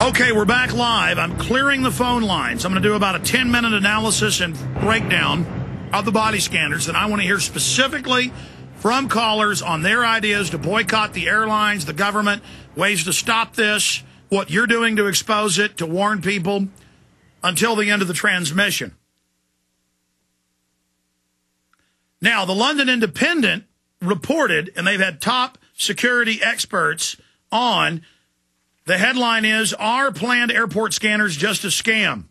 Okay, we're back live. I'm clearing the phone lines. I'm going to do about a 10-minute analysis and breakdown of the body scanners, and I want to hear specifically from callers on their ideas to boycott the airlines, the government, ways to stop this, what you're doing to expose it, to warn people until the end of the transmission. Now, the London Independent reported, and they've had top security experts on. The headline is, "Are planned airport scanners just a scam?"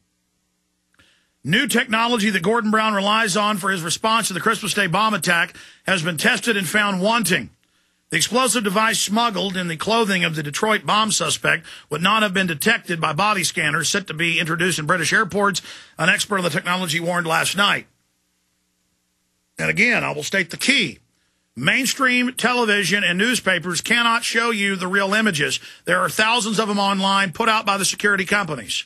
New technology that Gordon Brown relies on for his response to the Christmas Day bomb attack has been tested and found wanting. The explosive device smuggled in the clothing of the Detroit bomb suspect would not have been detected by body scanners set to be introduced in British airports, an expert on the technology warned last night. And again, I will state the key. Mainstream television and newspapers cannot show you the real images. There are thousands of them online put out by the security companies.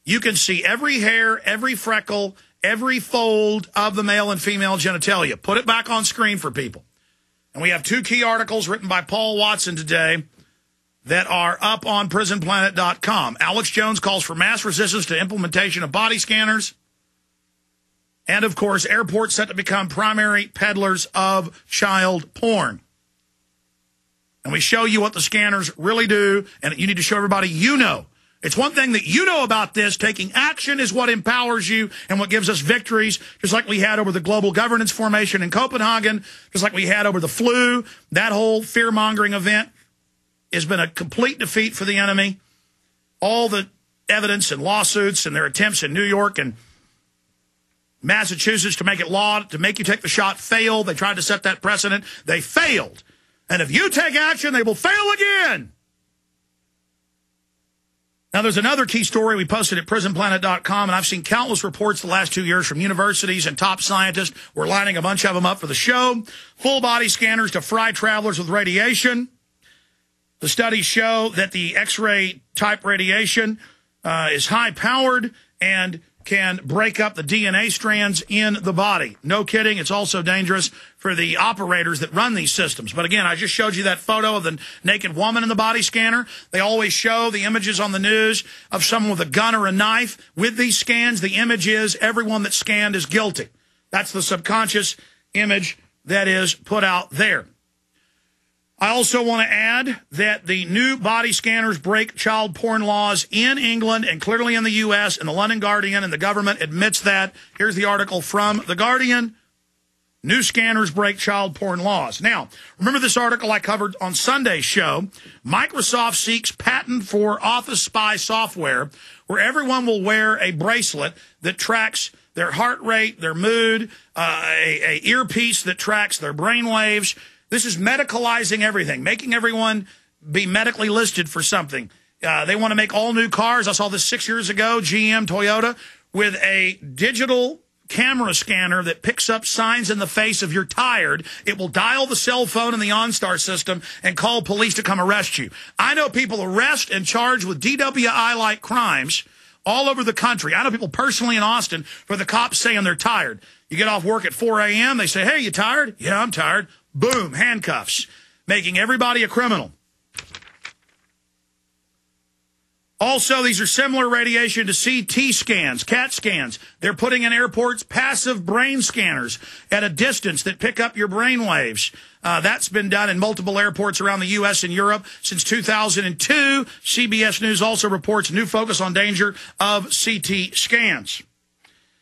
You can see every hair, every freckle, every fold of the male and female genitalia. Put it back on screen for people. And we have two key articles written by Paul Watson today that are up on prisonplanet.com. Alex Jones calls for mass resistance to implementation of body scanners. And, of course, airports set to become primary peddlers of child porn. And we show you what the scanners really do, and you need to show everybody you know. It's one thing that you know about this. Taking action is what empowers you and what gives us victories, just like we had over the global governance formation in Copenhagen, just like we had over the flu. That whole fear-mongering event has been a complete defeat for the enemy. All the evidence and lawsuits and their attempts in New York and Massachusetts to make it law, to make you take the shot, failed. They tried to set that precedent. They failed. And if you take action, they will fail again. Now, there's another key story we posted at prisonplanet.com, and I've seen countless reports the last 2 years from universities and top scientists. We're lining a bunch of them up for the show. Full body scanners to fry travelers with radiation. The studies show that the X-ray type radiation is high-powered and can break up the DNA strands in the body. No kidding. It's also dangerous for the operators that run these systems. But again, I just showed you that photo of the naked woman in the body scanner. They always show the images on the news of someone with a gun or a knife. With these scans, the image is everyone that's scanned is guilty. That's the subconscious image that is put out there. I also want to add that the new body scanners break child porn laws in England and clearly in the U.S., and the London Guardian and the government admits that. Here's the article from the Guardian. New scanners break child porn laws. Now, remember this article I covered on Sunday's show? Microsoft seeks patent for office spy software where everyone will wear a bracelet that tracks their heart rate, their mood, a earpiece that tracks their brain waves. This is medicalizing everything, making everyone be medically listed for something. They want to make all new cars. I saw this 6 years ago, GM, Toyota, with a digital camera scanner that picks up signs in the face of you're tired. It will dial the cell phone in the OnStar system and call police to come arrest you. I know people arrest and charged with DWI-like crimes all over the country. I know people personally in Austin for the cops saying they're tired. You get off work at 4 a.m., they say, "Hey, you tired?" "Yeah, I'm tired." Boom, handcuffs, making everybody a criminal. Also, these are similar radiation to CT scans, CAT scans. They're putting in airports passive brain scanners at a distance that pick up your brain waves. That's been done in multiple airports around the U.S. and Europe since 2002. CBS News also reports new focus on danger of CT scans.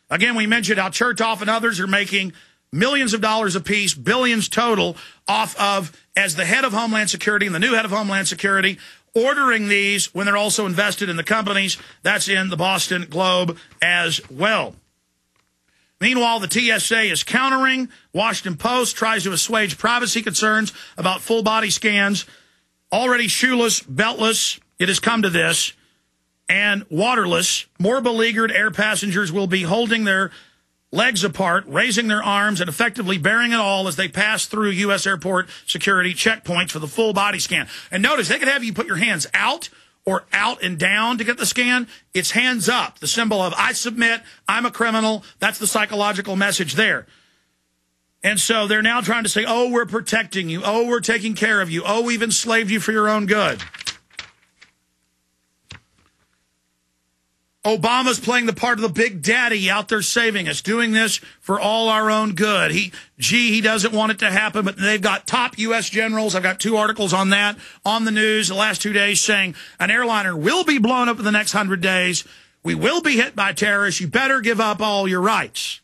Again, we mentioned how Chertoff and others are making millions of dollars apiece, billions total, off of, as the head of Homeland Security and the new head of Homeland Security, ordering these when they're also invested in the companies. That's in the Boston Globe as well. Meanwhile, the TSA is countering. Washington Post tries to assuage privacy concerns about full body scans. Already shoeless, beltless, it has come to this, and waterless. More beleaguered air passengers will be holding their legs apart, raising their arms, and effectively bearing it all as they pass through U.S. airport security checkpoints for the full body scan. And notice, they could have you put your hands out or out and down to get the scan. It's hands up, the symbol of I submit, I'm a criminal. That's the psychological message there. And so they're now trying to say, oh, we're protecting you. Oh, we're taking care of you. Oh, we've enslaved you for your own good. Obama's playing the part of the big daddy out there saving us, doing this for all our own good. He doesn't want it to happen, but they've got top U.S. generals. I've got 2 articles on that on the news the last 2 days saying an airliner will be blown up in the next 100 days. We will be hit by terrorists. You better give up all your rights.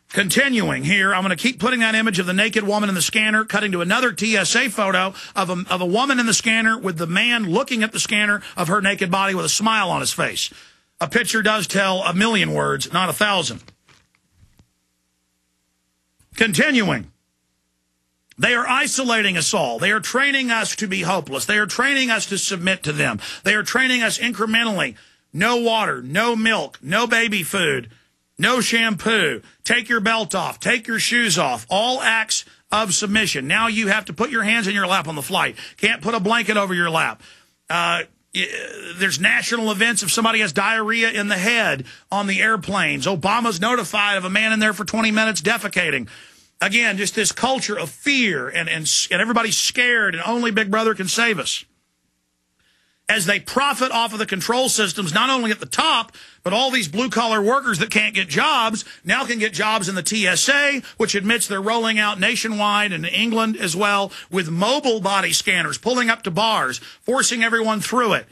Continuing here, I'm going to keep putting that image of the naked woman in the scanner, cutting to another TSA photo of a woman in the scanner with the man looking at the scanner of her naked body with a smile on his face. A picture does tell 1,000,000 words, not 1,000. Continuing. They are isolating us all. They are training us to be hopeless. They are training us to submit to them. They are training us incrementally. No water, no milk, no baby food. No shampoo, take your belt off, take your shoes off, all acts of submission. Now you have to put your hands in your lap on the flight. Can't put a blanket over your lap. There's national events if somebody has diarrhea in the head on the airplanes. Obama's notified of a man in there for 20 minutes defecating. Again, just this culture of fear and everybody's scared and only Big Brother can save us. As they profit off of the control systems, not only at the top, but all these blue-collar workers that can't get jobs now can get jobs in the TSA, which admits they're rolling out nationwide and in England as well with mobile body scanners, pulling up to bars, forcing everyone through it,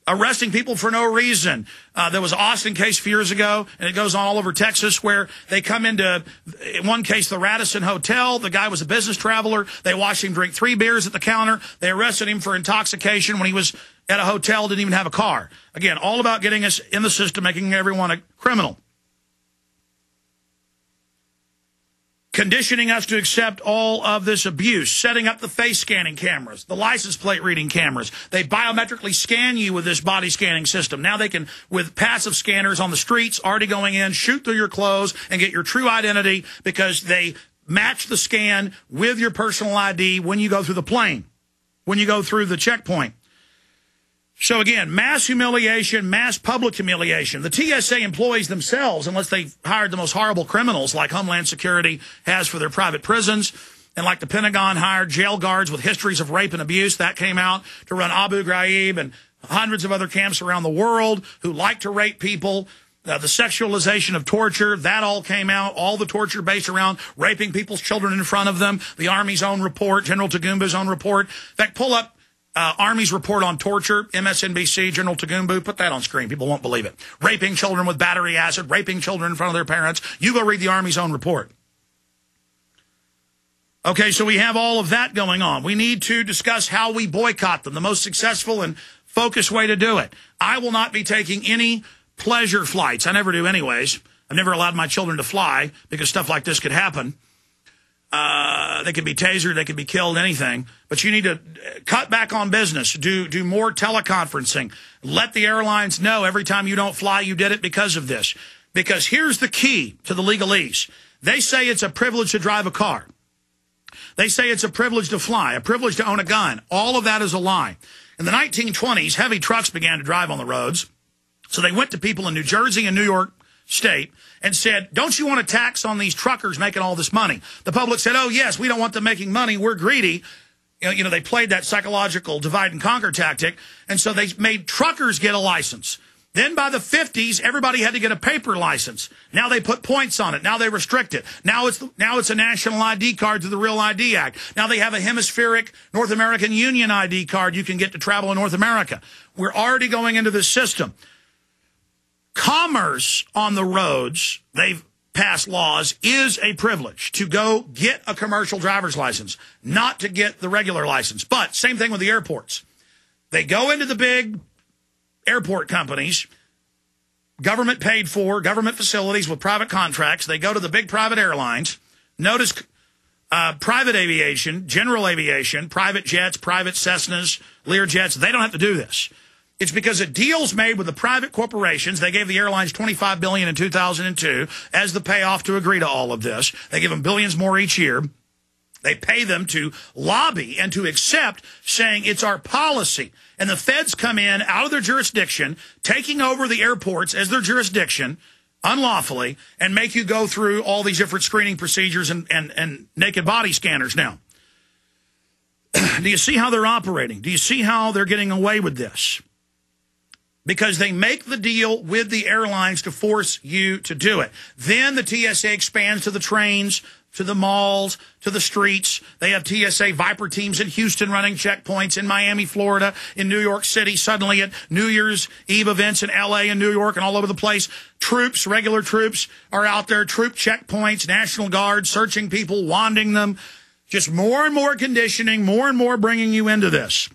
arresting people for no reason. There was an Austin case a few years ago, and it goes on all over Texas, where they come into, in one case, the Radisson Hotel. The guy was a business traveler. They watched him drink 3 beers at the counter. They arrested him for intoxication when he was at a hotel, didn't even have a car. Again, all about getting us in the system, making everyone a criminal. Conditioning us to accept all of this abuse, setting up the face scanning cameras, the license plate reading cameras. They biometrically scan you with this body scanning system. Now they can, with passive scanners on the streets, already going in, shoot through your clothes and get your true identity because they match the scan with your personal ID when you go through the plane, when you go through the checkpoint. So again, mass humiliation, mass public humiliation. The TSA employees themselves, unless they've hired the most horrible criminals like Homeland Security has for their private prisons, and like the Pentagon hired jail guards with histories of rape and abuse, that came out to run Abu Ghraib and hundreds of other camps around the world who like to rape people. The sexualization of torture, that all came out. All the torture based around raping people's children in front of them. The Army's own report, General Tagumba's own report. In fact, pull up Army's report on torture, MSNBC, General Tagumba, put that on screen. People won't believe it. Raping children with battery acid, raping children in front of their parents. You go read the Army's own report. Okay, so we have all of that going on. We need to discuss how we boycott them, the most successful and focused way to do it. I will not be taking any pleasure flights. I never do anyways. I've never allowed my children to fly because stuff like this could happen. They could be tasered, they could be killed, anything. But you need to cut back on business, do more teleconferencing. Let the airlines know every time you don't fly, you did it because of this. Because here's the key to the legalese. They say it's a privilege to drive a car. They say it's a privilege to fly, a privilege to own a gun. All of that is a lie. In the 1920s, heavy trucks began to drive on the roads. So they went to people in New Jersey and New York State and said, don't you want a tax on these truckers making all this money? The public said, oh, yes, we don't want them making money. We're greedy. You know, they played that psychological divide and conquer tactic. And so they made truckers get a license. Then by the 50s, everybody had to get a paper license. Now they put points on it. Now they restrict it. Now it's a national ID card through the Real ID Act. Now they have a hemispheric North American Union ID card you can get to travel in North America. We're already going into this system. Commerce on the roads, they've passed laws, is a privilege to go get a commercial driver's license, not to get the regular license. But same thing with the airports. They go into the big airport companies, government paid for, government facilities with private contracts. They go to the big private airlines. Notice private aviation, general aviation, private jets, private Cessnas, Learjets, they don't have to do this. It's because of deals made with the private corporations. They gave the airlines $25 billion in 2002 as the payoff to agree to all of this. They give them billions more each year. They pay them to lobby and to accept, saying it's our policy. And the feds come in out of their jurisdiction, taking over the airports as their jurisdiction unlawfully, and make you go through all these different screening procedures and naked body scanners now. Do you see how they're operating? Do you see how they're getting away with this? Because they make the deal with the airlines to force you to do it. Then the TSA expands to the trains, to the malls, to the streets. They have TSA Viper teams in Houston running checkpoints, in Miami, Florida, in New York City, suddenly at New Year's Eve events in L.A. and New York and all over the place. Troops, regular troops are out there, troop checkpoints, National Guard, searching people, wanding them. Just more and more conditioning, more and more bringing you into this.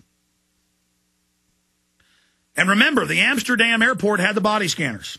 And remember, the Amsterdam airport had the body scanners.